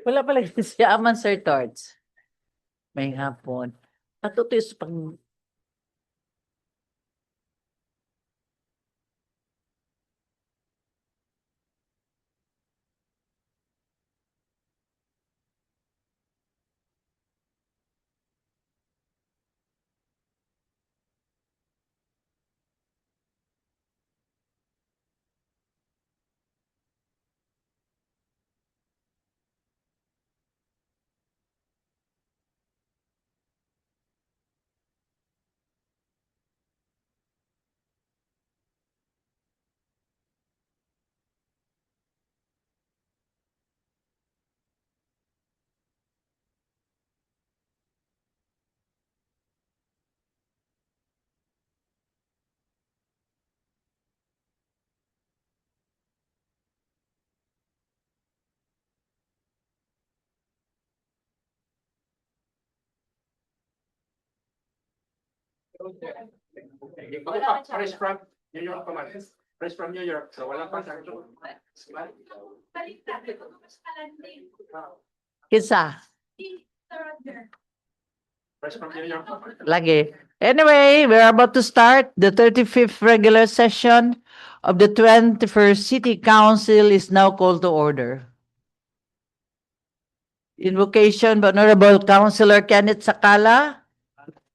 Wala pala si Aman Sir Torts. May hapon. Patutos pang Fresh from New York pa man. Fresh from New York. So wala pa sa kisa. Fresh from New York. Lagi. Anyway, we're about to start. The 35th regular session of the 21st City Council is now called to order. Invocation by Honorable Councilor Kenneth Sakala,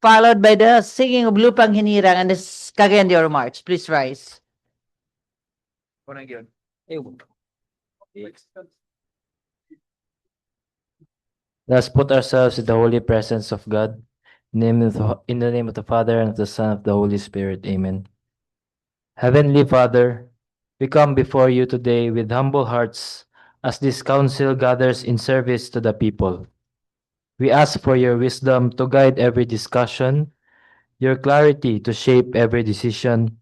followed by the singing of Lupang Hinirang and the Cagayan March. Please rise. Let's put ourselves in the holy presence of God. In the name of the Father, and of the Son, and of the Holy Spirit. Amen. Heavenly Father, we come before you today with humble hearts as this council gathers in service to the people. We ask for your wisdom to guide every discussion, your clarity to shape every decision,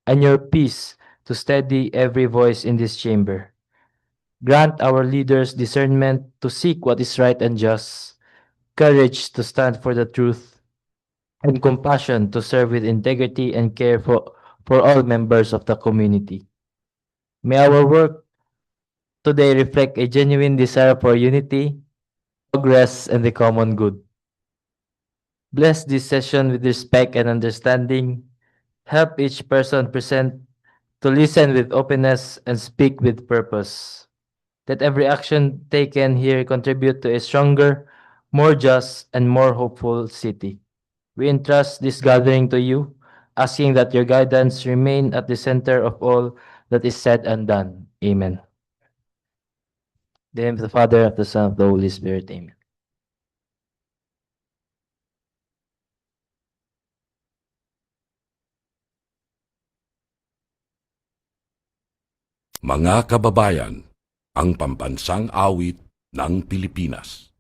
and your peace to steady every voice in this chamber. Grant our leaders discernment to seek what is right and just, courage to stand for the truth, and compassion to serve with integrity and care for all members of the community. May our work today reflect a genuine desire for unity, progress, and the common good. Bless this session with respect and understanding. Help each person present to listen with openness and speak with purpose. Let every action taken here contribute to a stronger, more just, and more hopeful city. We entrust this gathering to you, asking that your guidance remain at the center of all that is said and done. Amen. In the name of the Father, of the Son, of the Holy Spirit. Amen. Mga kababayan, ang pambansang awit ng Pilipinas.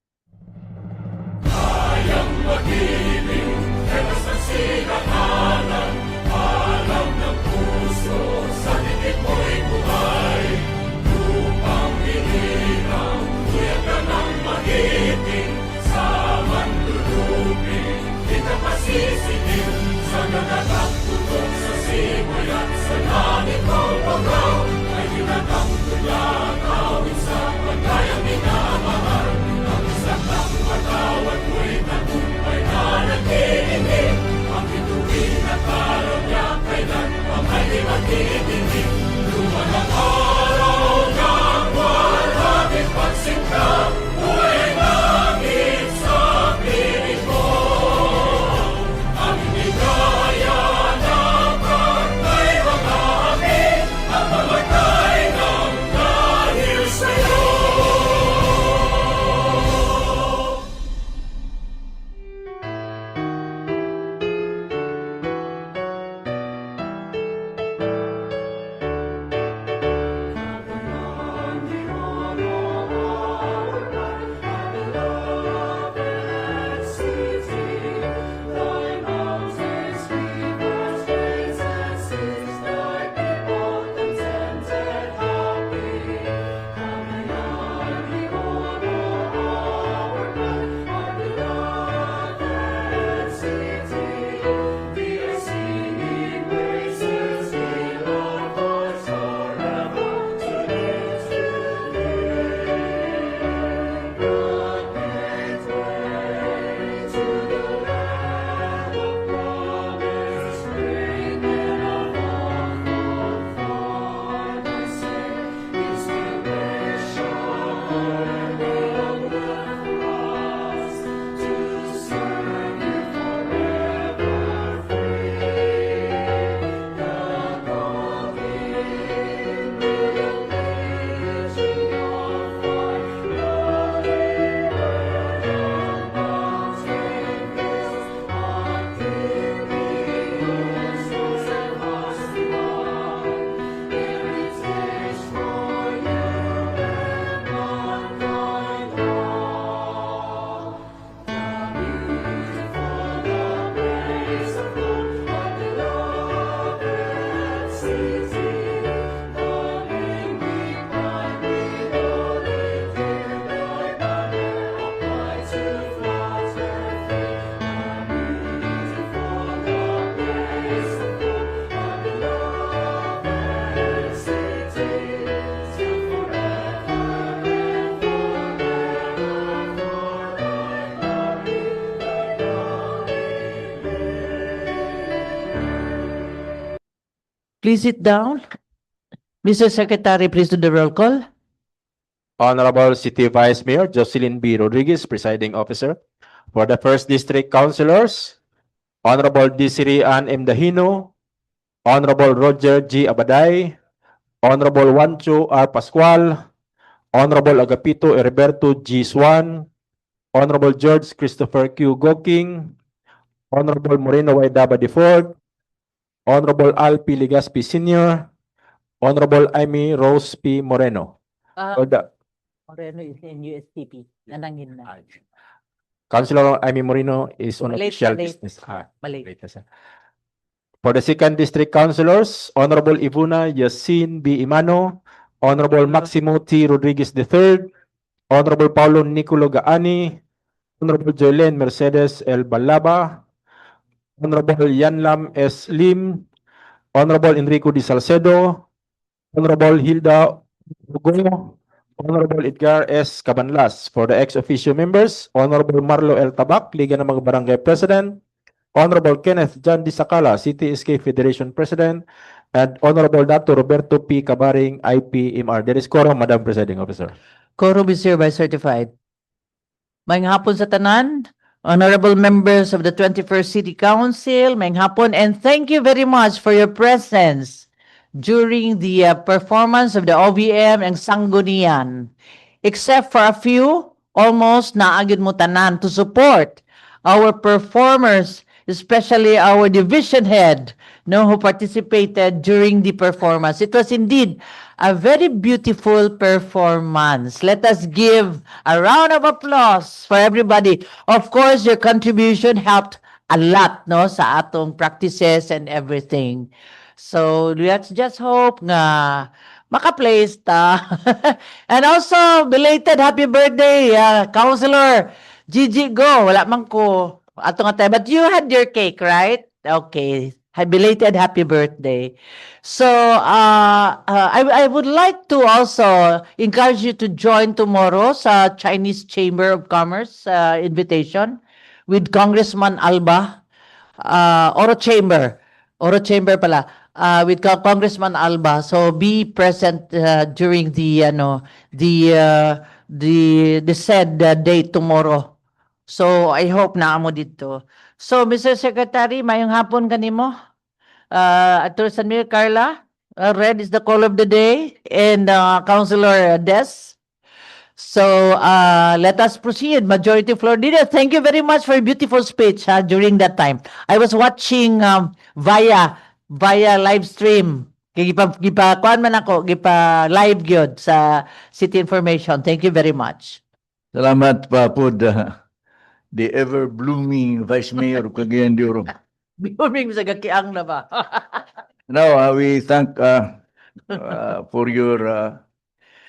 Please sit down. Mr. Secretary, please do the roll call. Honorable City Vice Mayor Jocelyn B. Rodriguez, Presiding Officer. For the First District Councilors, Honorable Desiree Ann M. Dahino, Honorable Roger G. Abaday, Honorable Juancho R. Pascual, Honorable Agapito Heriberto G. Swan, Honorable George Christopher Q. Goking, Honorable Moreno Y. Daba Ford, Honorable Al P. Ligaspi Sr., Honorable Amy Rose P. Moreno. For the Moreno is in USTP. Nanangin na. Councilor Amy Moreno is on Late official na, late. business. Mali. Wait na siya. For the Second District Councilors, Honorable Ivuna Yasin B. Imano, Honorable Maximo T. Rodriguez III, Honorable Paulo Nicolo Gaani, Honorable Joylene Mercedes L. Balaba, Honorable Yanlam S. Lim, Honorable Enrico Di Salcedo, Honorable Hilda Ugo, Honorable Edgar S. Cabanlas. For the ex-officio members, Honorable Marlo L. Tabak, Liga ng mga Barangay President, Honorable Kenneth John Di Sacala, CTSK Federation President, and Honorable Dr. Roberto P. Cabaring, IPMR. There is quorum, Madam Presiding Officer. Quorum is hereby certified. Maayong hapon sa tanan, honorable members of the 21st City Council, maayong hapon, and thank you very much for your presence during the performance of the OVM and Sanggunian. Except for a few, almost naagid mo tanan to support our performers, especially our division head, who participated during the performance. It was indeed a very beautiful performance. Let us give a round of applause for everybody. Of course, your contribution helped a lot, sa atong practices and everything. So let's just hope nga maka-place ta. And also, belated happy birthday, Councilor Gigi Go. Wala man ko ato nga tayo. But you had your cake, right? Okay. Belated happy birthday. So, I would like to also encourage you to join tomorrow sa Chinese Chamber of Commerce invitation with Congressman Alba, Oro Chamber pala, with Congressman Alba. So be present during the said date tomorrow. So I hope na amo dito. So Mr. Secretary, mayong hapon kanimo. Attorney San Miguel Carla, red is the call of the day, and Councilor Des. So let us proceed. Majority Floor Leader, thank you very much for your beautiful speech during that time. I was watching via live stream. Gipa man ako, gipa live gyud sa City Information. Thank you very much. Salamat pa po the ever-blooming Vice Mayor of Cagayan de Oro. Biuming sa gakiang na ba? Now, we thank for your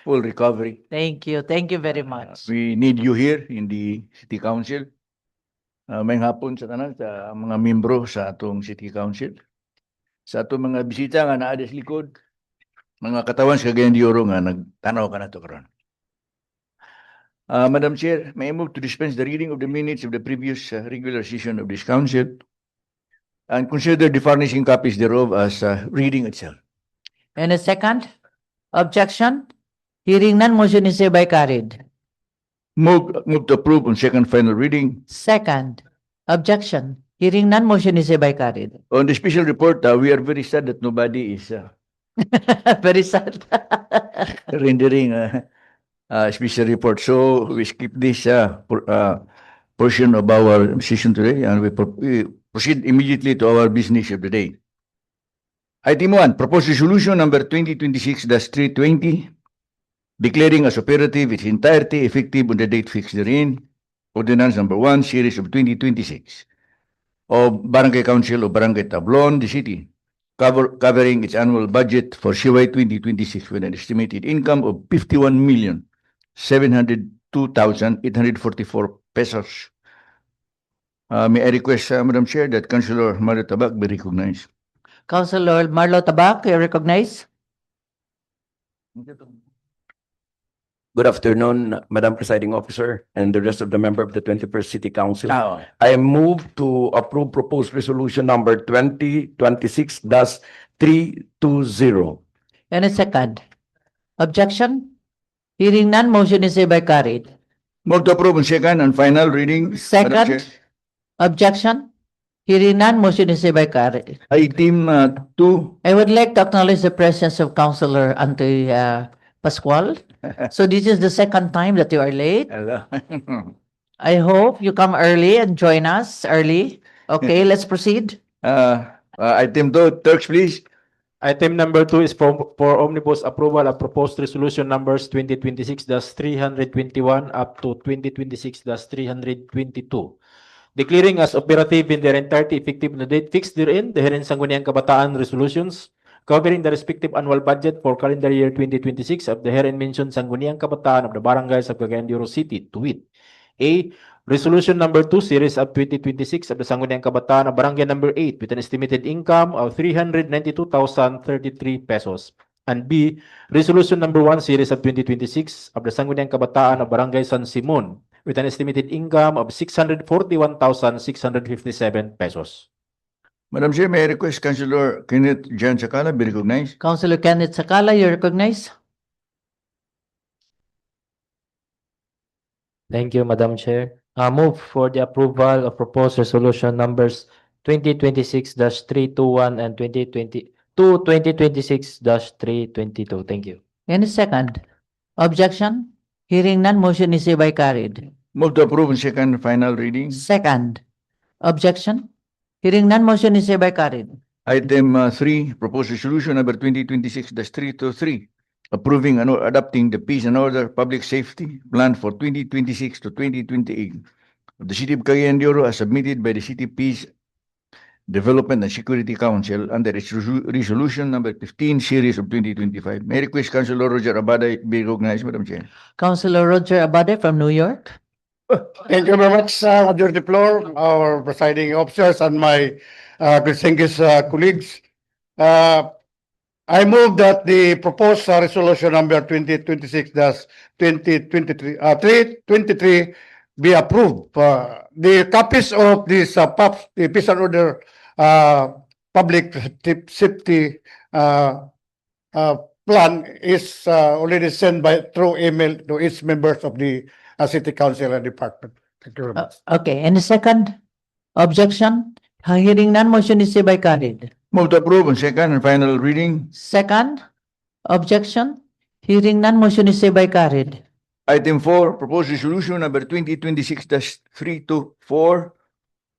full recovery. Thank you. Thank you very much. We need you here in the City Council. Mayang hapon sa tanan sa mga membro sa atong City Council. Sa atong mga bisita nga naa sa likod, mga katawan sa Cagayan de Oro nga nagtanaw ka na to karon. Madam Chair, may I move to dispense the reading of the minutes of the previous regular session of this council and consider the furnishing copies thereof as reading itself. And a second? Objection? Hearing none, motion is hereby carried. Move to approve on second final reading. Second? Objection? Hearing none, motion is hereby carried. On the special report, we are very sad that nobody is Very sad. rendering a special report. So we skip this portion of our session today and we proceed immediately to our business of the day. Item 1, proposed resolution number 2026-320, declaring as operative its entirety effective on the date fixed therein, Ordinance number 1, series of 2026, of Barangay Council of Barangay Tablon, the city, covering its annual budget for CY 2026 with an estimated income of 51,702,844 pesos. May I request, Madam Chair, that Councilor Marlo Tabak be recognized. Councilor Marlo Tabak, you recognize? Good afternoon, Madam Presiding Officer, and the rest of the member of the 21st City Council. Ah, I move to approve proposed resolution number 2026-320, 320. Any second? Objection? Hearing none, motion is hereby carried. Move to approve on second and final reading. Madam Second? Chair. Objection? Hearing none, motion is hereby carried. Item 2. I would like to acknowledge the presence of Councilor Ante Pascual. So this is the second time that you are late. I hope you come early and join us early. Okay, let's proceed. Item 2, Turks, please. Item number 2 is for omnibus approval of proposed resolution numbers 2026-321 up to 2026-322. Declaring as operative in their entirety effective on the date fixed therein, the Herin Sangguniang Kabataan resolutions covering the respective annual budget for calendar year 2026 of the herein mentioned Sangguniang Kabataan of the barangays of Cagayan de Oro City, to wit: A. Resolution number 2, series of 2026 of the Sangguniang Kabataan of Barangay number 8 with an estimated income of 392,033 pesos. And B. Resolution number 1, series of 2026 of the Sangguniang Kabataan of Barangay San Simon with an estimated income of 641,657 pesos. Madam Chair, may I request Councilor Kenneth Jan Sakala be recognized? Councilor Kenneth Sakala, you recognize? Thank you, Madam Chair. Move for the approval of proposed resolution numbers 2026-321 and 2026-322. Thank you. Any second? Objection? Hearing none, motion is hereby carried. Move to approve on second and final reading. Second? Objection? Hearing none, motion is hereby carried. Item 3, proposed resolution number 2026-323, approving and adopting the Peace and Order Public Safety Plan for 2026 to 2028 of the City of Cagayan de Oro as submitted by the City Peace Development and Security Council under its resolution number 15, series of 2025. May I request Councilor Roger Abada be recognized, Madam Chair? Councilor Roger Abade from New York. Thank you very much, Majority Floor, our presiding officers, and my distinguished colleagues. I move that the proposed resolution number 2026-2023 be approved. The copies of this the Peace and Order Public Safety plan is already sent through email to each members of the City Council and Department. Thank you very much. Okay, any second? Objection? Hearing none, motion is hereby carried. Move to approve on second and final reading. Second? Objection? Hearing none, motion is hereby carried. Item 4, proposed resolution number 2026-324,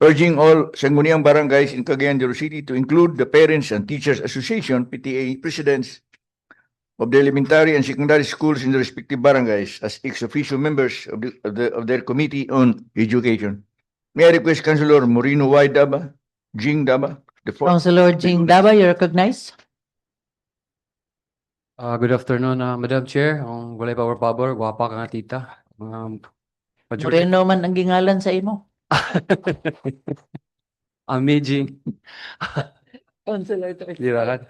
urging all Sangguniang barangays in Cagayan de Oro City to include the Parents and Teachers Association, PTA, presidents of the elementary and secondary schools in the respective barangays as ex officio members of their Committee on Education. May I request Councilor Moreno Y. Daba, Jing Daba, the floor. Councilor Jing Daba, you recognize? Good afternoon, Madam Chair. Ang walay power pabor, gwapa ka nga tita. Moreno man ang gingalan sa imo. Amazing. Councilor Dirakan.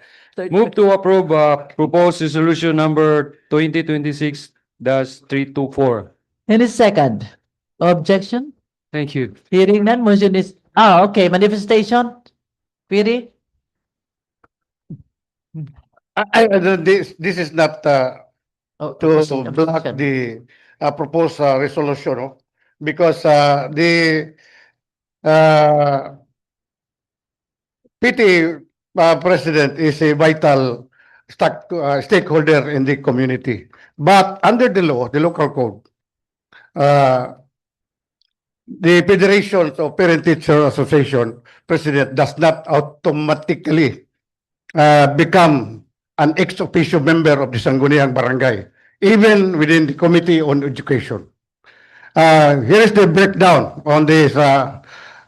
Move to approve proposed resolution number 2026-324. Any second? Objection? Thank you. Hearing none, motion is... okay. Manifestation? Piri? This is not Oh, to block the proposed resolution, no? Because the PTA president is a vital stakeholder in the community. But under the law, the local code, the Federation of Parent Teacher Association president does not automatically become an ex officio member of the Sangguniang Barangay, even within the Committee on Education. Here is the breakdown on this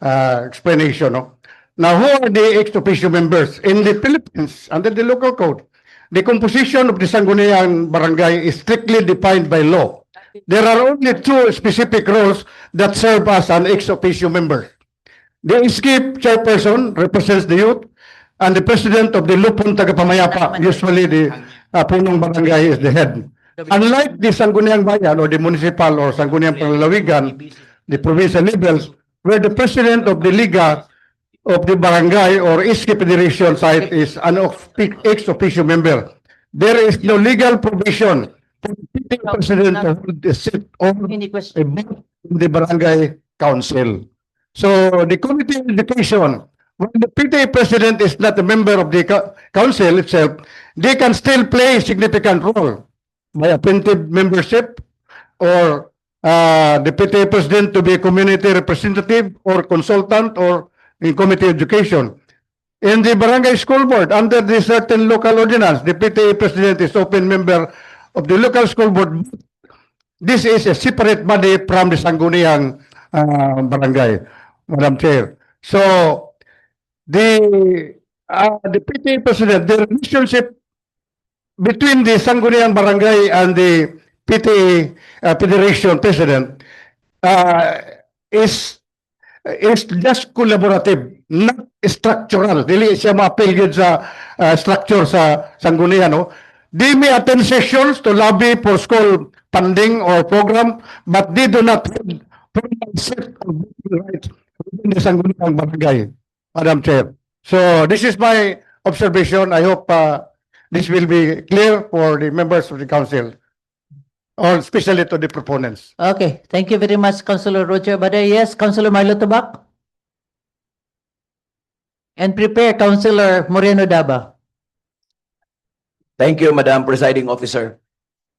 explanation. No? Now, who are the ex officio members? In the Philippines, under the local code, the composition of the Sangguniang Barangay is strictly defined by law. There are only two specific roles that serve as an ex officio member. The SKIP chairperson represents the youth, and the president of the Lupon Tagapamayapa, usually the punong barangay, is the head. Unlike the Sangguniang Bayan or the municipal or Sangguniang Panlalawigan, the provincial levels, where the president of the Liga of the barangay or SK Federation site is an ex officio member. There is no legal provision for the PTA president to hold the seat on Any a question? board of the barangay council. So the committee on education, when the PTA president is not a member of the council itself, they can still play a significant role by appointed membership or the PTA president to be a community representative or consultant or in committee education. In the barangay school board, under the certain local ordinance, the PTA president is open member of the local school board. This is a separate body from the Sangguniang barangay, Madam Chair. So the PTA president, the relationship between the Sangguniang barangay and the PTA federation president is just collaborative, not structural. Dili siya ma-affiliate sa structure sa Sangguniang, no? They may attend sessions to lobby for school funding or program, but they do not have formal set of rights within the Sangguniang barangay, Madam Chair. So this is my observation. I hope this will be clear for the members of the council, or especially to the proponents. Okay, thank you very much, Councilor Roger Baday. Yes, Councilor Marlo Tubak. And prepare Councilor Moreno Daba. Thank you, Madam Presiding Officer.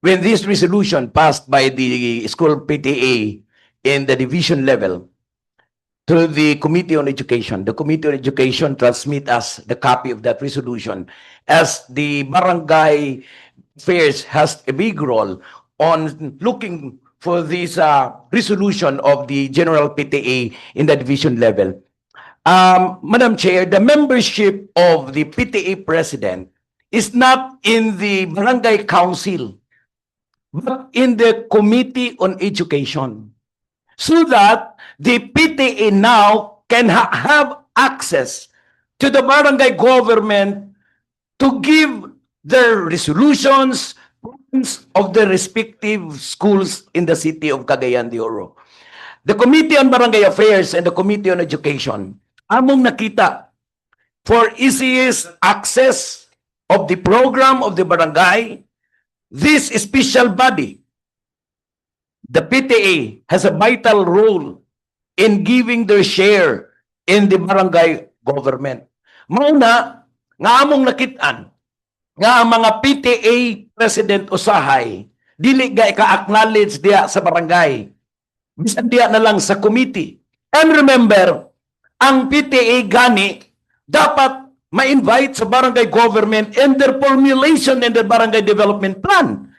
When this resolution passed by the school PTA in the division level to the Committee on Education, the Committee on Education transmit us the copy of that resolution, as the barangay affairs has a big role on looking for this resolution of the general PTA in the division level. Madam Chair, the membership of the PTA president is not in the barangay council, but in the Committee on Education, so that the PTA now can have access to the barangay government to give their resolutions of the respective schools in the city of Cagayan de Oro. The Committee on Barangay Affairs and the Committee on Education, among nakita for easiest access of the program of the barangay, this special body, the PTA, has a vital role in giving their share in the barangay government. Mauna, nga among nakitaan, nga ang mga PTA president usahay, dili ga ika-acknowledge diya sa barangay. Bisan diya na lang sa committee. And remember, ang PTA gani dapat ma-invite sa barangay government and their formulation in the barangay development plan.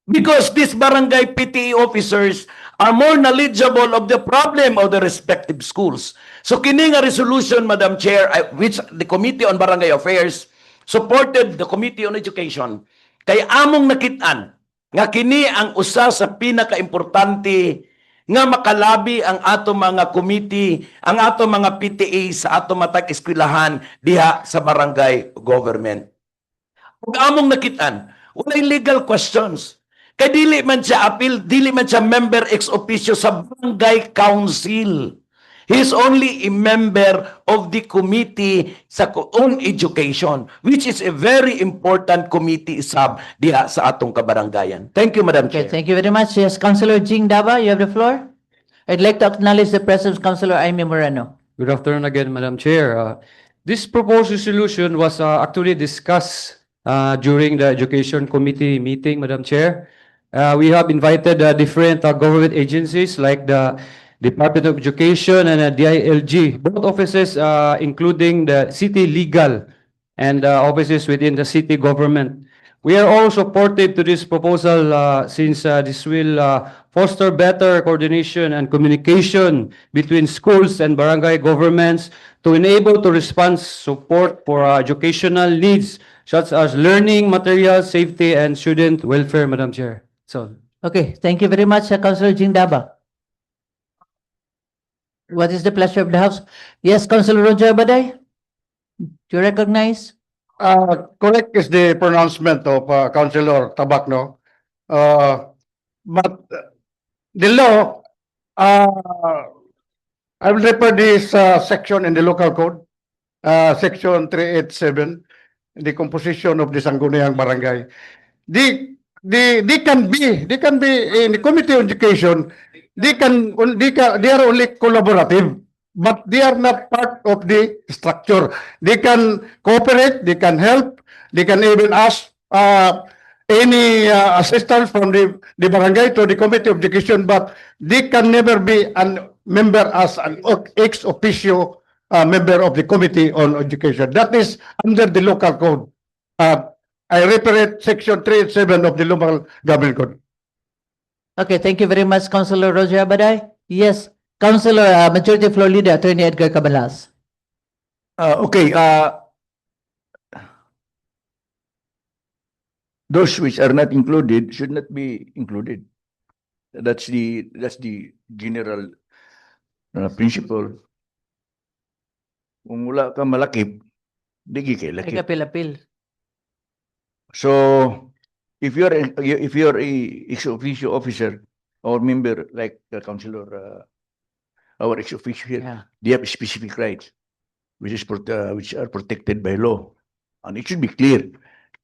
Because these barangay PTA officers are more knowledgeable of the problem of the respective schools. So kini nga resolution, Madam Chair, which the Committee on Barangay Affairs supported the Committee on Education, kay among nakitaan nga kini ang usa sa pinaka-importante nga makalabi ang ato mga committee, ang ato mga PTA sa ato matag eskwelahan diha sa barangay government. Ug among nakitaan, walay legal questions. Kay dili man siya appeal, dili man siya member ex officio sa barangay council. He is only a member of the committee on education, which is a very important committee sub diha sa atong kabarangayan. Thank you, Madam Okay, Chair. thank you very much. Yes, Councilor Jing Daba, you have the floor. I'd like to acknowledge the presence of Councilor Aimee Moreno. Good afternoon again, Madam Chair. This proposed resolution was actually discussed during the Education Committee meeting, Madam Chair. We have invited different government agencies like the Department of Education and DILG, both offices including the city legal and offices within the city government. We are all supportive to this proposal since this will foster better coordination and communication between schools and barangay governments to enable to respond support for educational needs such as learning, material, safety, and student welfare, Madam Chair. So, Okay, thank you very much, Councilor Jing Daba. What is the pleasure of the House? Yes, Councilor Roger Baday? Do you recognize? Correct is the pronouncement of Councilor Tabacno. But the law, I will refer this section in the local code, Section 387, the composition of the Sangguniang Barangay. They can be in the Committee on Education, they are only collaborative, but they are not part of the structure. They can cooperate, they can help, they can even ask any assistance from the barangay to the Committee of Education, but they can never be a member as an ex officio member of the Committee on Education. That is under the local code. I reiterate Section 387 of the local government code. Okay, thank you very much, Councilor Roger Abaday. Yes, Councilor, Majority Floor Leader, Attorney Edgar Cabalas. Okay, those which are not included should not be included. That's the general principle. Kung wala ka malakip, di kay Ay, lakip. kapil-apil. So if you're a ex officio officer or member like the councilor, our ex officio here, Yeah. they have specific rights, which are protected by law, and it should be clear.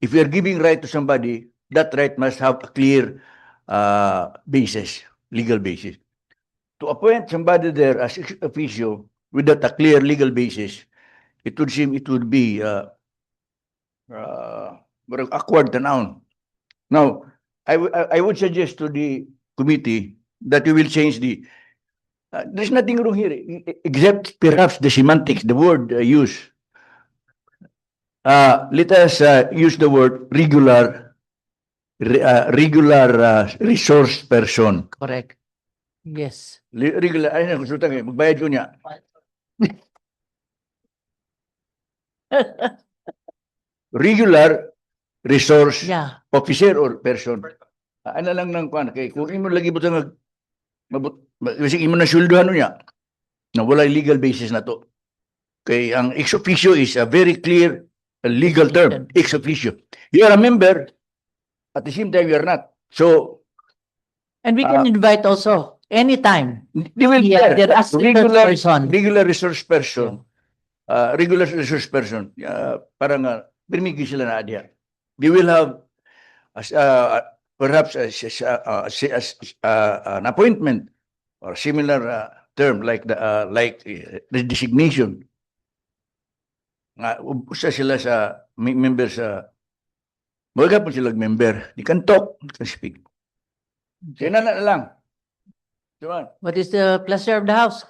If you are giving right to somebody, that right must have a clear basis, legal basis. To appoint somebody there as ex officio without a clear legal basis, it would seem it would be awkward to noun. Now, I would suggest to the committee that we will change the. There's nothing wrong here, except perhaps the semantics, the word used. Let us use the word regular resource person. Correct. Yes. Regular, ay na, konsulta kayo, magbayad ko niya. Regular resource Yeah. officer or person. Ano lang ng kwan, kay kung imo lagi butang kasi imo na sulduhan niya na wala legal basis na to. Kay ang ex officio is a very clear legal term, ex officio. You are a member, at the same time you are not. So And we can invite also anytime. they will Yeah, they're assistant person. regular resource person. Regular resource person. Parang permigi sila na adya. They will have perhaps an appointment or similar term like the designation. Usa sila sa member sa mga po sila member. They can talk, they can speak. Sina na lang. Diba? What is the pleasure of the House?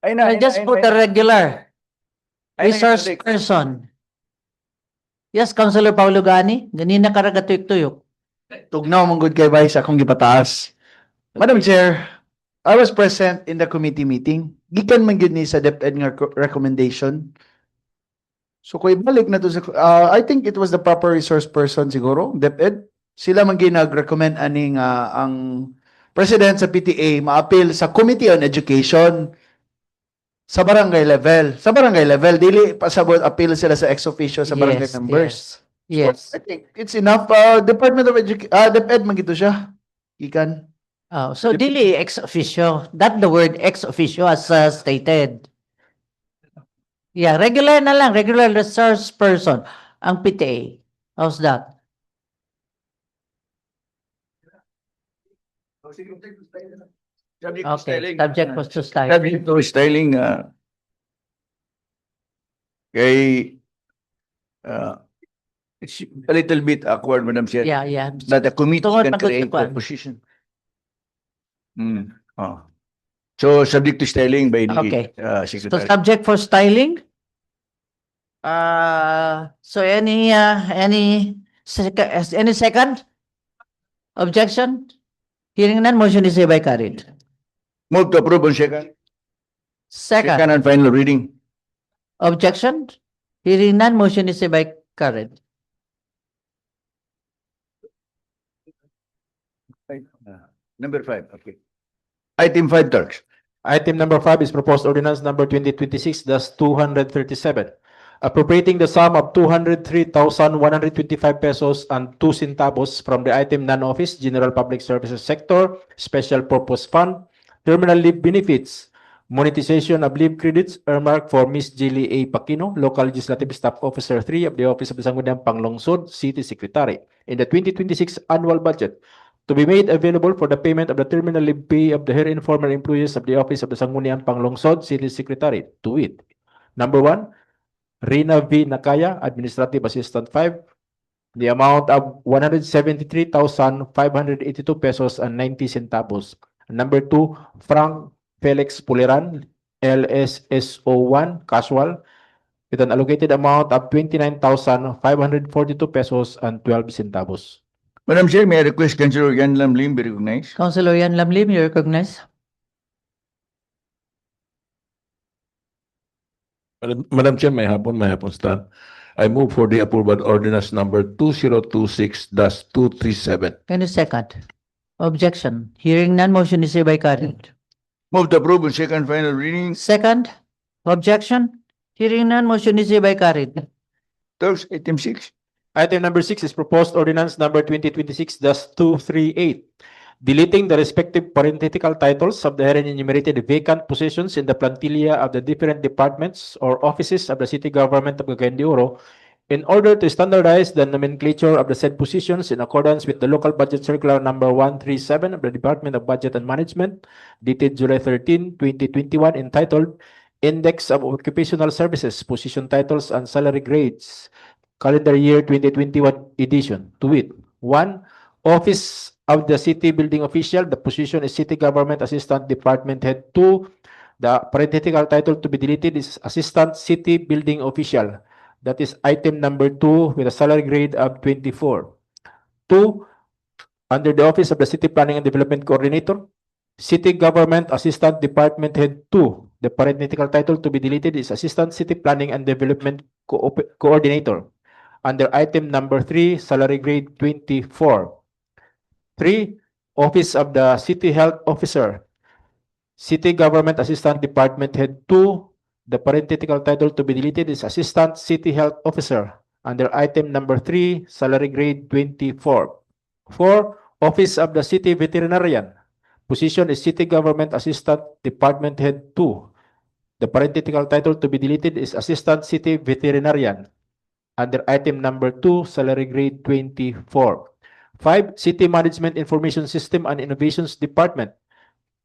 Ay na, I just put a regular resource person. Yes, Councilor Paulo Gani. Ganina karagatuyok-tuyok. Tugnaw mong good kay Vice akong gipataas. Madam Chair, I was present in the committee meeting. Gikan man gyud ni sa DepEd nga recommendation. So kung ibalik na to sa I think it was the proper resource person siguro, DepEd. Sila man gyud nag-recommend aning ang president sa PTA ma-appeal sa Committee on Education sa barangay level. Sa barangay level dili pasabot appeal sila sa ex officio sa barangay Yes, members. Yes. I think it's enough. Department of Education, DepEd man gito siya. Gikan. Oh, so dili ex officio. That the word ex officio as stated. Yeah, regular na lang, regular resource person ang PTA. How's that? Okay, subject was to style. Subject to styling. Kay it's a little bit awkward, Madam Chair. Yeah. That the committee Tungod can pa to create sa a position. So subject to styling by the Okay. So secretary. subject for styling? So any second? Objection? Hearing none, motion is hereby carried. Move to approve on second Second, and final reading. objection? Hearing none, motion is hereby carried. Number 5, okay. Item 5, Turks. Item number 5 is proposed ordinance number 2026-237, appropriating the sum of 203,125 pesos and 2 centavos from the item non-office General Public Services Sector Special Purpose Fund, Terminal Leave Benefits monetization of leave credits earmarked for Miss Jilly A. Pacino, Local Legislative Staff Officer 3 of the Office of the Sangguniang Panglungsod, City Secretary, in the 2026 annual budget to be made available for the payment of the terminal leave pay of the herein former employees of the Office of the Sangguniang Panglungsod, City Secretary, to wit. Number 1, Rina V. Nakaya, Administrative Assistant 5, the amount of 173,582 pesos and 90 centavos. Number 2, Frank Felix Puliran, LSSO1, Casual, with an allocated amount of 29,542 pesos and 12 centavos. Madam Chair, may I request Councilor Yan Lam Lim be recognized? Councilor Yan Lam Lim, you recognize. Madam Chair, may hapon start. I move for the approval of ordinance number 2026-237. Any second? Objection. Hearing none, motion is hereby carried. Move to approve on second final reading. Second? Objection. Hearing none, motion is hereby carried. Those item 6. Item number 6 is proposed ordinance number 2026-238, deleting the respective parenthetical titles of the herein enumerated vacant positions in the plantilla of the different departments or offices of the city government of Cagayan de Oro in order to standardize the nomenclature of the said positions in accordance with the local budget circular number 137 of the Department of Budget and Management, dated July 13, 2021, entitled Index of Occupational Services, Position Titles and Salary Grades, Calendar Year 2021 edition, to wit: 1. Office of the City Building Official, the position is City Government Assistant Department Head 2. The parenthetical title to be deleted is Assistant City Building Official. That is item number 2 with a salary grade of 24. 2. Under the Office of the City Planning and Development Coordinator, City Government Assistant Department Head 2. The parenthetical title to be deleted is Assistant City Planning and Development Coordinator. Under item number 3, salary grade 24. 3. Office of the City Health Officer, City Government Assistant Department Head 2. The parenthetical title to be deleted is Assistant City Health Officer. Under item number 3, salary grade 24. 4. Office of the City Veterinarian, position is City Government Assistant Department Head 2. The parenthetical title to be deleted is Assistant City Veterinarian. Under item number 2, salary grade 24. 5. City Management Information System and Innovations Department,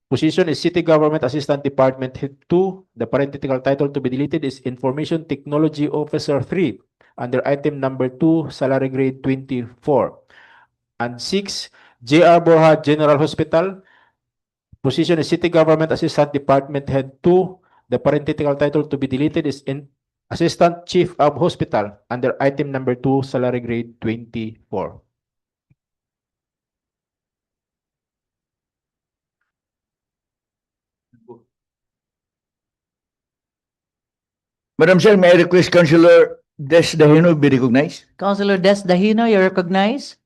position is City Government Assistant Department Head 2. The parenthetical title to be deleted is Information Technology Officer 3. Under item number 2, salary grade 24. And 6. J.R. Borja General Hospital, position is City Government Assistant Department Head 2. The parenthetical title to be deleted is Assistant Chief of Hospital. Under item number 2, salary grade 24. Madam Chair, may I request Councilor Des Dahino be recognized? Councilor Des Dahino, you recognize.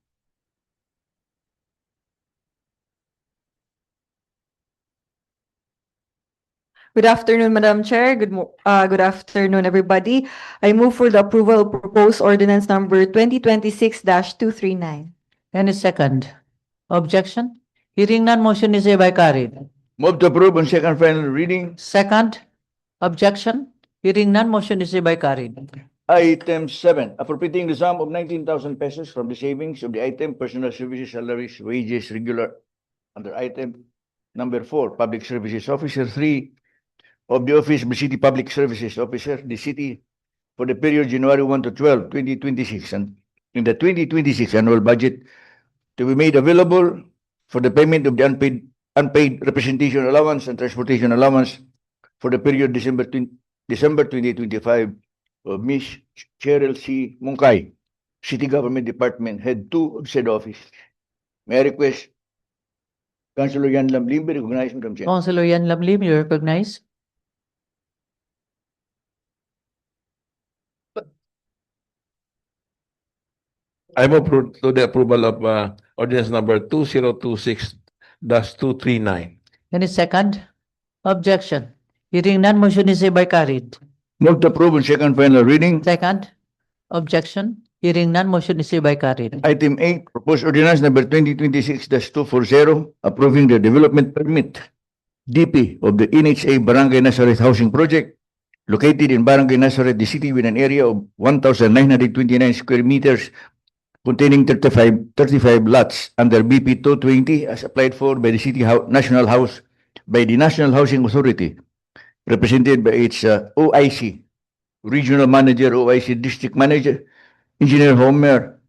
Good afternoon, Madam Chair. Good afternoon, everybody. I move for the approval of proposed ordinance number 2026-239. Any second? Objection? Hearing none, motion is hereby carried. Move to approve on second final reading. Second? Objection? Hearing none, motion is hereby carried. Item 7, appropriating the sum of 19,000 pesos from the savings of the item personal services, salaries, wages, regular. Under item number 4, Public Services Officer 3 of the Office of the City Public Services Officer, the city, for the period January 1 to 12, 2026, and in the 2026 annual budget to be made available for the payment of the unpaid representation allowance and transportation allowance for the period December 2025 of Ms. Cheryl C. Mungkay, City Government Department Head 2 of said office. May I request Councilor Yan Lam Lim be recognized, Madam Chair? Councilor Yan Lam Lim, you recognize. I move to the approval of ordinance number 2026-239. Any second? Objection? Hearing none, motion is hereby carried. Move to approve on second final reading. Second? Objection? Hearing none, motion is hereby carried. Item 8, proposed ordinance number 2026-240, approving the development permit DP of the NHA Barangay Nazareth Housing Project located in Barangay Nazareth, the city, with an area of 1,929 square meters containing 35 lots under BP 220 as applied for by the National Housing Authority, represented by its OIC, Regional Manager, OIC District Manager, Engineer Homer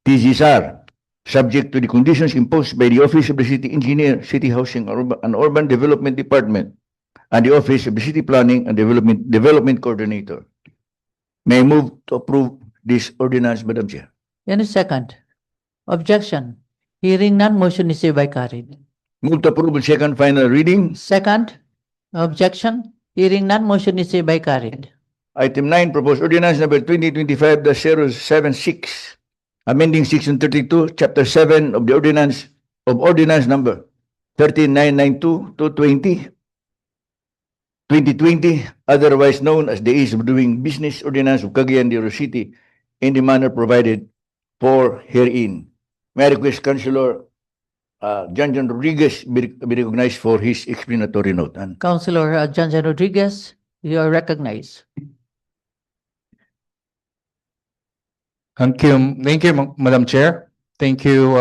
TZSAR, subject to the conditions imposed by the Office of the City Engineer, City Housing and Urban Development Department, and the Office of the City Planning and Development Coordinator. May I move to approve this ordinance, Madam Chair? Any second? Objection? Hearing none, motion is hereby carried. Move to approve on second final reading. Second? Objection? Hearing none, motion is hereby carried. Item 9, proposed ordinance number 2025-076, amending section 32, chapter 7 of the ordinance number 13992 2020, otherwise known as the Ease of Doing Business Ordinance of Cagayan de Oro City, in the manner provided for herein. May I request Councilor John Rodriguez be recognized for his explanatory note. Councilor John Rodriguez, you are recognized. Thank you, Madam Chair. Thank you,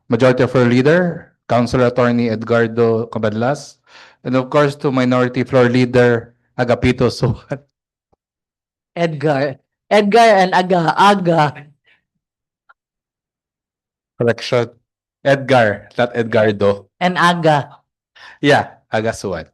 Majority of our Leader, Councilor Attorney Edgardo Cabadlas, and of course to Minority Floor Leader Agapito Suwan. Edgar and Aga. Correction. Edgar, not Edgardo. And Aga. Yeah, Aga Suwan.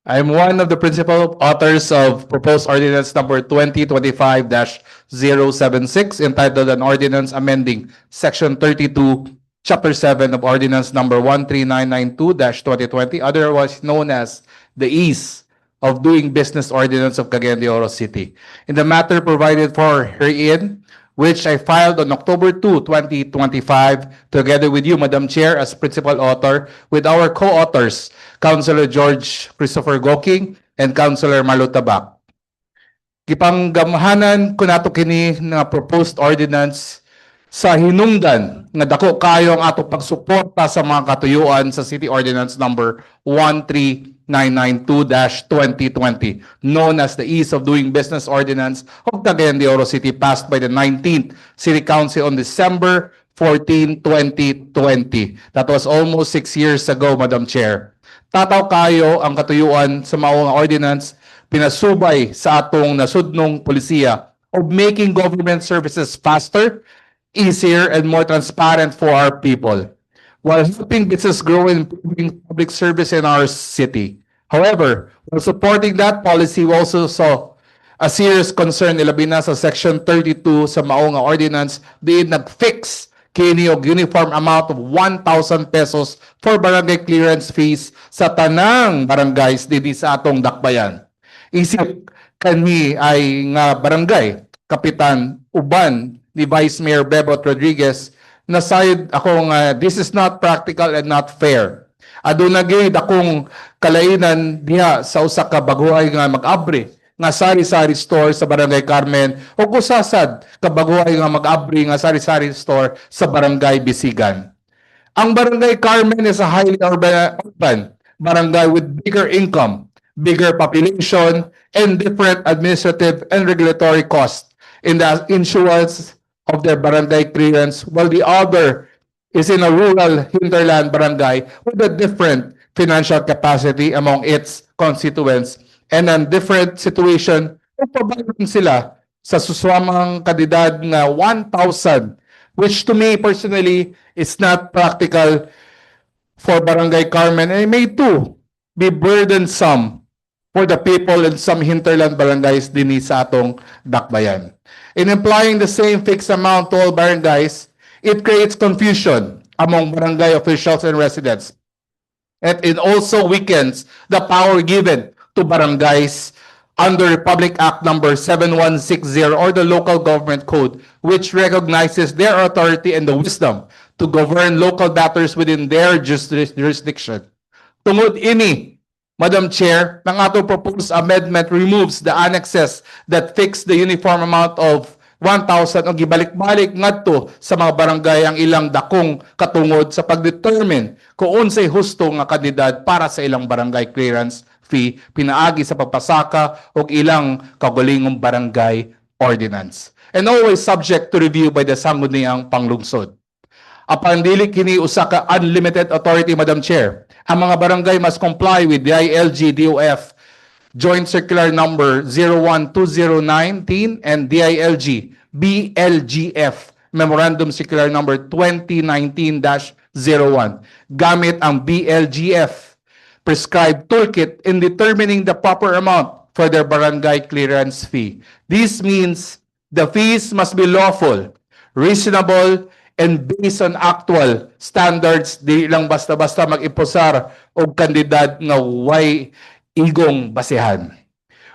I'm one of the principal authors of proposed ordinance number 2025-076 entitled an ordinance amending section 32, chapter 7 of ordinance number 13992-2020, otherwise known as the Ease of Doing Business Ordinance of Cagayan de Oro City. In the matter provided for herein, which I filed on October 2, 2025, together with you, Madam Chair, as principal author, with our co-authors, Councilor George Christopher Goking and Councilor Marlo Tabak. Gipanggamhanan ko nato kini nga proposed ordinance sa hinungdan nga dako kayo ang ato pagsuporta sa mga katuyuan sa City Ordinance number 13992-2020, known as the Ease of Doing Business Ordinance of Cagayan de Oro City, passed by the 19th City Council on December 14, 2020. That was almost 6 years ago, Madam Chair. Tataw kayo ang katuyuan sa mao nga ordinance pinasubay sa atong nasudnong polisiya of making government services faster, easier, and more transparent for our people, while helping business grow and improving public service in our city. However, while supporting that policy, we also saw a serious concern ilabi na sa Section 32 sa mao nga ordinance diin nag-fix kini og uniform amount of 1,000 pesos for barangay clearance fees sa tanang barangays dinhi sa atong dakbayan. Isip kanhi ay nga barangay kapitan uban ni Vice Mayor Bebot Rodriguez na side ako nga this is not practical and not fair. Aduna gyud akong kalainan diha sa usa ka baguhay nga mag-abri nga sari-sari store sa Barangay Carmen o kusasad kabaguhay nga mag-abri nga sari-sari store sa Barangay Bisigan. Ang Barangay Carmen is a highly urban barangay with bigger income, bigger population, and different administrative and regulatory costs in the insurance of their barangay clearance, while the other is in a rural hinterland barangay with a different financial capacity among its constituents and a different situation kung pabalan sila sa suswamang kandidat na 1,000, which to me personally is not practical for Barangay Carmen and may too be burdensome for the people in some hinterland barangays din sa atong dakbayan. In implying the same fixed amount to all barangays, it creates confusion among barangay officials and residents. And it also weakens the power given to barangays under Republic Act number 7160 or the Local Government Code, which recognizes their authority and the wisdom to govern local matters within their jurisdiction. Tungod ini, Madam Chair, ang ato proposed amendment removes the annexes that fix the uniform amount of 1,000 ang gibalik-balik ngadto sa mga barangay ang ilang dakong katungod sa pagdetermine kung unsay husto nga kandidat para sa ilang barangay clearance fee pinaagi sa pagpasaka og ilang kaugalingong barangay ordinance, and always subject to review by the sangguniang panglungsod. Apan dili kini usa ka unlimited authority, Madam Chair. Ang mga barangay must comply with DILG DOF Joint Circular Number 01-2019 and DILG BLGF Memorandum Circular Number 2019-01 gamit ang BLGF prescribed toolkit in determining the proper amount for their barangay clearance fee. This means the fees must be lawful, reasonable, and based on actual standards. Di lang basta-basta mag-imposar og kandidat nga way igong basehan.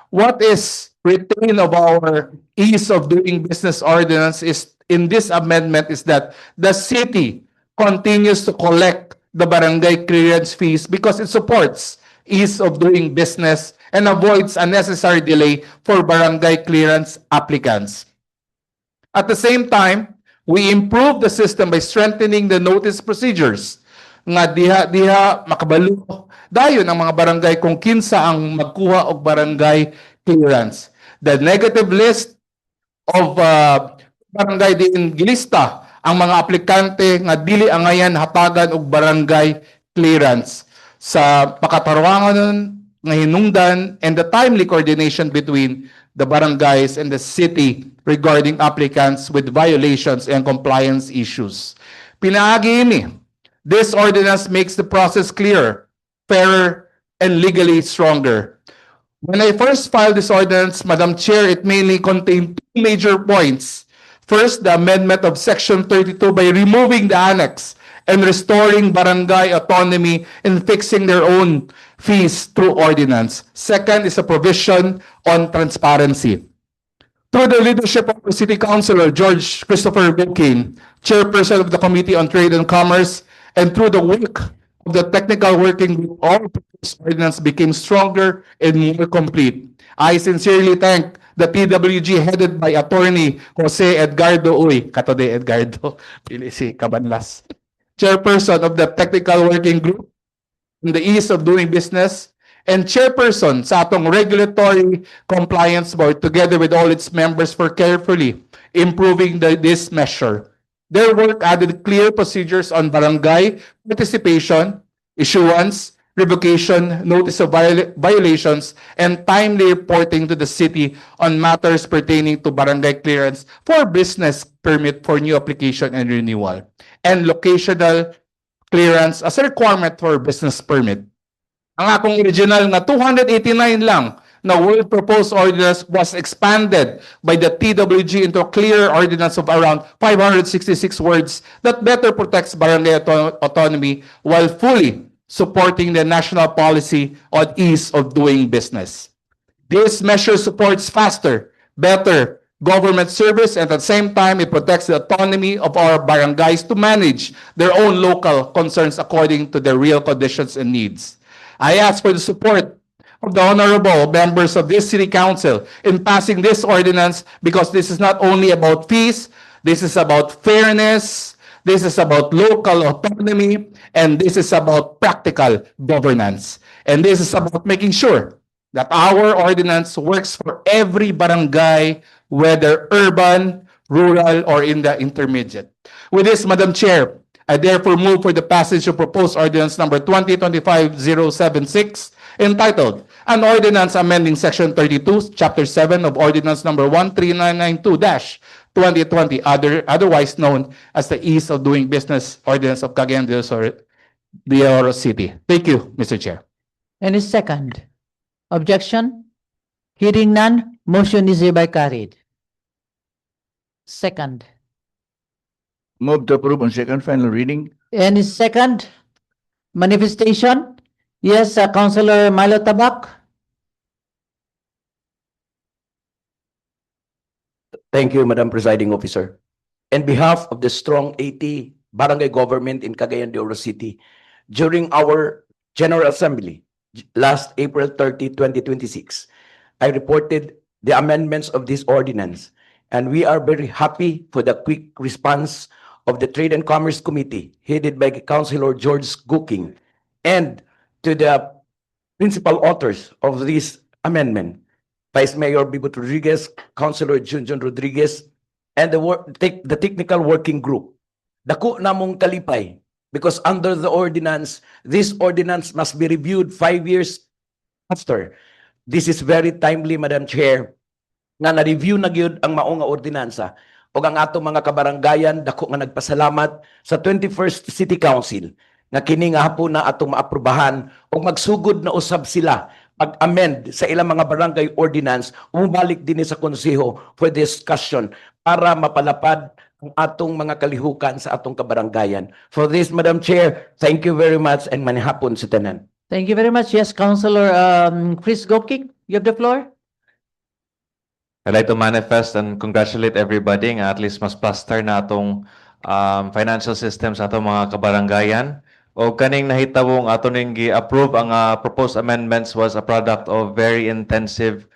What is retained of our ease of doing business ordinance is in this amendment is that the city continues to collect the barangay clearance fees because it supports ease of doing business and avoids unnecessary delay for barangay clearance applicants. At the same time, we improve the system by strengthening the notice procedures nga diha makabalo dayon ang mga barangay kung kinsa ang magkuha og barangay clearance. The negative list of barangay diin gilista ang mga aplikante nga dili angayan hatagan og barangay clearance sa pakatarwangan nga hinungdan and the timely coordination between the barangays and the city regarding applicants with violations and compliance issues. Pinaagi ini, this ordinance makes the process clearer, fairer, and legally stronger. When I first filed this ordinance, Madam Chair, it mainly contained two major points. First, the amendment of Section 32 by removing the annex and restoring barangay autonomy in fixing their own fees through ordinance. Second is a provision on transparency. Through the leadership of the City Councilor George Christopher Wilkin, Chairperson of the Committee on Trade and Commerce, and through the work of the technical working group, all proposed ordinance became stronger and more complete. I sincerely thank the PWG headed by Attorney Jose Edgardo Uy, katode Edgardo, pili si Cabanlas, Chairperson of the technical working group in the ease of doing business, and Chairperson sa atong regulatory compliance board together with all its members for carefully improving this measure. Their work added clear procedures on barangay participation, issuance, revocation, notice of violations, and timely reporting to the city on matters pertaining to barangay clearance for business permit for new application and renewal, and locational clearance as a requirement for business permit. Ang akong original nga 289 lang na word proposed ordinance was expanded by the TWG into a clear ordinance of around 566 words that better protects barangay autonomy while fully supporting the national policy on ease of doing business. This measure supports faster, better government service, and at the same time, it protects the autonomy of our barangays to manage their own local concerns according to their real conditions and needs. I ask for the support of the honorable members of this City Council in passing this ordinance because this is not only about fees, this is about fairness, this is about local autonomy, and this is about practical governance. And this is about making sure that our ordinance works for every barangay, whether urban, rural, or in the intermediate. With this, Madam Chair, I therefore move for the passage of proposed ordinance number 2025-076 entitled An Ordinance Amending Section 32, Chapter 7 of Ordinance number 13992-2020, otherwise known as the Ease of Doing Business Ordinance of Cagayan de Oro City. Thank you, Mr. Chair. Any second? Objection? Hearing none, motion is hereby carried. Second. Move to approve on second final reading. Any second? Manifestation? Yes, Councilor Milo Tabak. Thank you, Madam Presiding Officer. On behalf of the strong 80 barangay government in Cagayan de Oro City, during our General Assembly last April 30, 2026, I reported the amendments of this ordinance And we are very happy for the quick response of the Trade and Commerce Committee, headed by Councilor George Gooking, and to the principal authors of this amendment, Vice Mayor Bibot Rodriguez, Councilor Junjun Rodriguez, and the technical working group. Dako namong kalipay, because under the ordinance, this ordinance must be reviewed 5 years after. This is very timely, Madam Chair, nga na-review na gyud ang maong nga ordinansa. O ang atong mga kabaranggayan, dako nga nagpasalamat sa 21st City Council nga kini nga hapon na atong maaprubahan o magsugod na usab sila pag-amend sa ilang mga barangay ordinance, umubalik din sa konseho for discussion para mapalapad ang atong mga kalihukan sa atong kabaranggayan. For this, Madam Chair, thank you very much and manihapon sa tanan. Thank you very much. Yes, Councilor Chris Gokik, you have the floor. I'd like to manifest and congratulate everybody nga at least mas plaster na atong financial system sa atong mga kabaranggayan. O kaning nahitabong ato ning gi-approve ang proposed amendments was a product of very intensive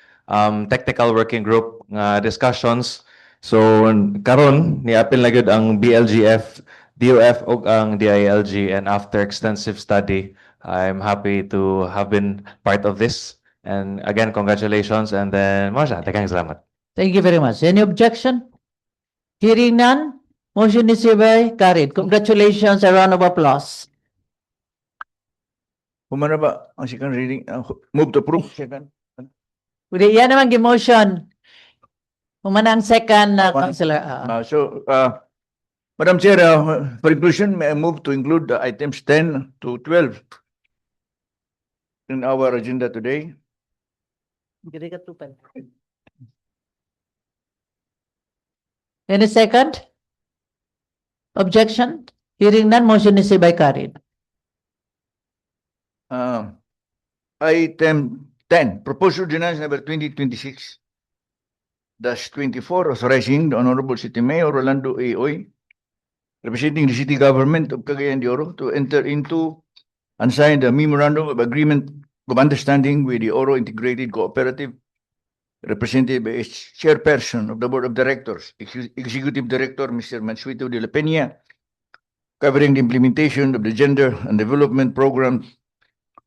technical working group nga discussions. So karon ni-apil na gyud ang BLGF, DOF ug ang DILG, and after extensive study, I'm happy to have been part of this. And again, congratulations, and then mo siya, daghang salamat. Thank you very much. Any objection? Hearing none, motion is hereby carried. Congratulations, a round of applause. Humana ba ang second reading? Move to approve. Second. Uli, yan naman gi-motion. Humana ang second, Councilor. Madam Chair, for inclusion, may I move to include items 10 to 12 in our agenda today. Any second? Objection? Hearing none, motion is hereby carried. Item 10, proposed ordinance number 2026-24, authorizing the Honorable City Mayor Rolando A. Oy, representing the city government of Cagayan de Oro, to enter into and sign the memorandum of agreement of understanding with the Oro Integrated Cooperative, represented by its chairperson of the Board of Directors, Executive Director, Mr. Mansueto de la Peña, covering the implementation of the Gender and Development Program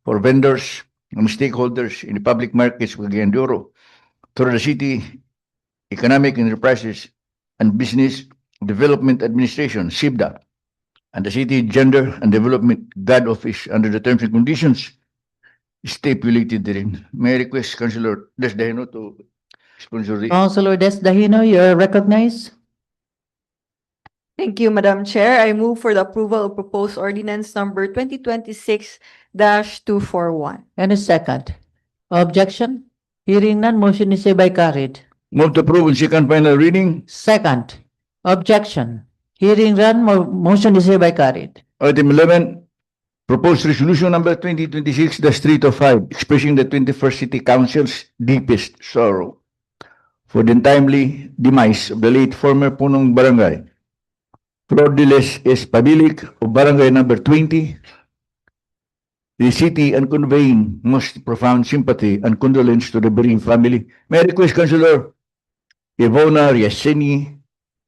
for vendors and stakeholders in the public markets of Cagayan de Oro through the City Economic Enterprises and Business Development Administration, CIBDA, and the City Gender and Development GAD Office under the terms and conditions stipulated therein. May I request Councilor Desdahino to sponsor the... Councilor Desdahino, you're recognized. Thank you, Madam Chair. I move for the approval of proposed ordinance number 2026-241. Any second? Objection? Hearing none, motion is hereby carried. Move to approve on second final reading. Second? Objection? Hearing none, motion is hereby carried. Item 11, proposed resolution number 2026-305, expressing the 21st City Council's deepest sorrow for the untimely demise of the late former punong barangay, Flordeles S. Pabilic of barangay number 20, the city, and conveying most profound sympathy and condolence to the bereaved family. May I request Councilor Ivona Yaseni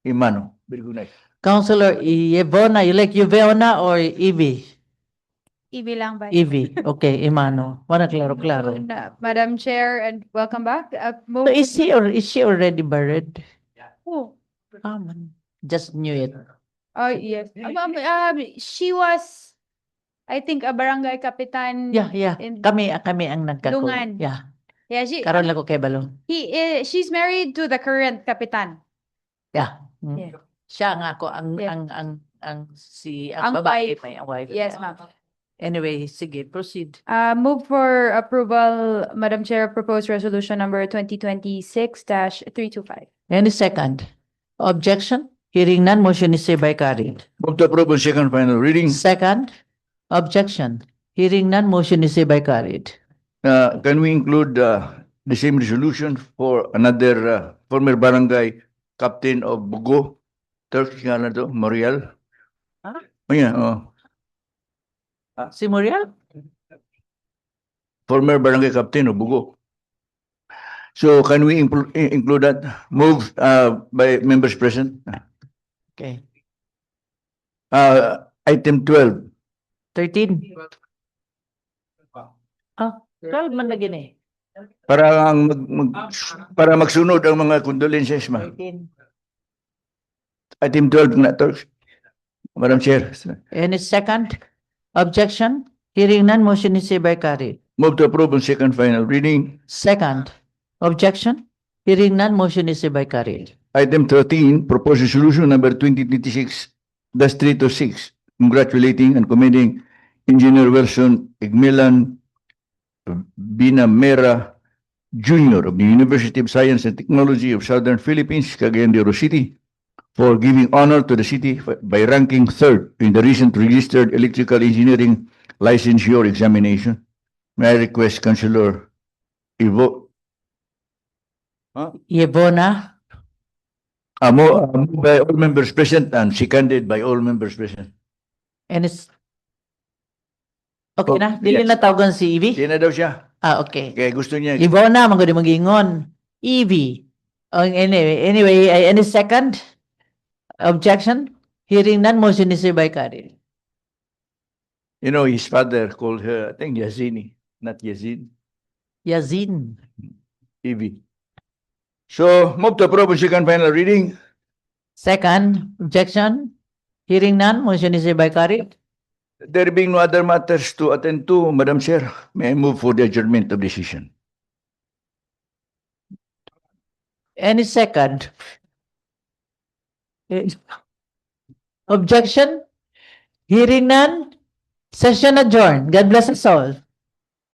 Imano. Very good night. Councilor Yvona, you like Yvona or Evie? Ibi lang ba? Evie. Okay, Imano. Wala klaro. Madam Chair, and welcome back. So is she already buried? Oh, Just knew it. oh yes. She was, I think, a barangay kapitan. Yeah. in- Kami ang nagkako. Dungan. Yeah. Yeah, Karon lang ko kay Balo. she's married to the current kapitan. Yeah. Yeah. Siya nga ako ang Yeah. ang Ang babae wife. may ang wife. Yes, ma'am. Anyway, sige, proceed. Move for approval, Madam Chair, proposed resolution number 2026-325. Any second? Objection? Hearing none, motion is hereby carried. Move to approve on second final reading. Second? Objection? Hearing none, motion is hereby carried. Can we include the same resolution for another former barangay captain of Bugo? Turkish nga na to, Morial. Ah? Oh, yeah, oh. Si Muriel? Former barangay captain of Bugo. So can we include that? Move by members present. Okay. Item 12. 13. Ah, 12 man lagi ni. Para ang para magsunod ang mga condolences ma. 13. Item 12 na to. Madam Chair. Any second objection? Hearing none, motion is hereby carried. Move to approve on second final reading. Second objection? Hearing none, motion is hereby carried. Item 13, proposed resolution number 2026-326, congratulating and commending Engineer Wilson Igmelan Binamera Jr. of the University of Science and Technology of Southern Philippines, Cagayan de Oro City, for giving honor to the city by ranking third in the recent registered electrical engineering licensure examination. May I request Councilor Ivo Yvona, moved by all members present and seconded by all members present. any okay Oh, na? Dili yes. na tawagan si Evie? Sino daw siya? Ah, okay. Kaya gusto niya. Yvona, maganda mag-ingon. Evie. Oh, anyway, any second objection? Hearing none, motion is hereby carried. You know, his father called her, I think Yazini, not Yazin, Yazin. Evie. So, move to approve on second final reading. Second objection? Hearing none, motion is hereby carried. There being no other matters to attend to, Madam Chair, may I move for the adjournment of the session? Any second? Objection? Hearing none? Session adjourned. God bless us all.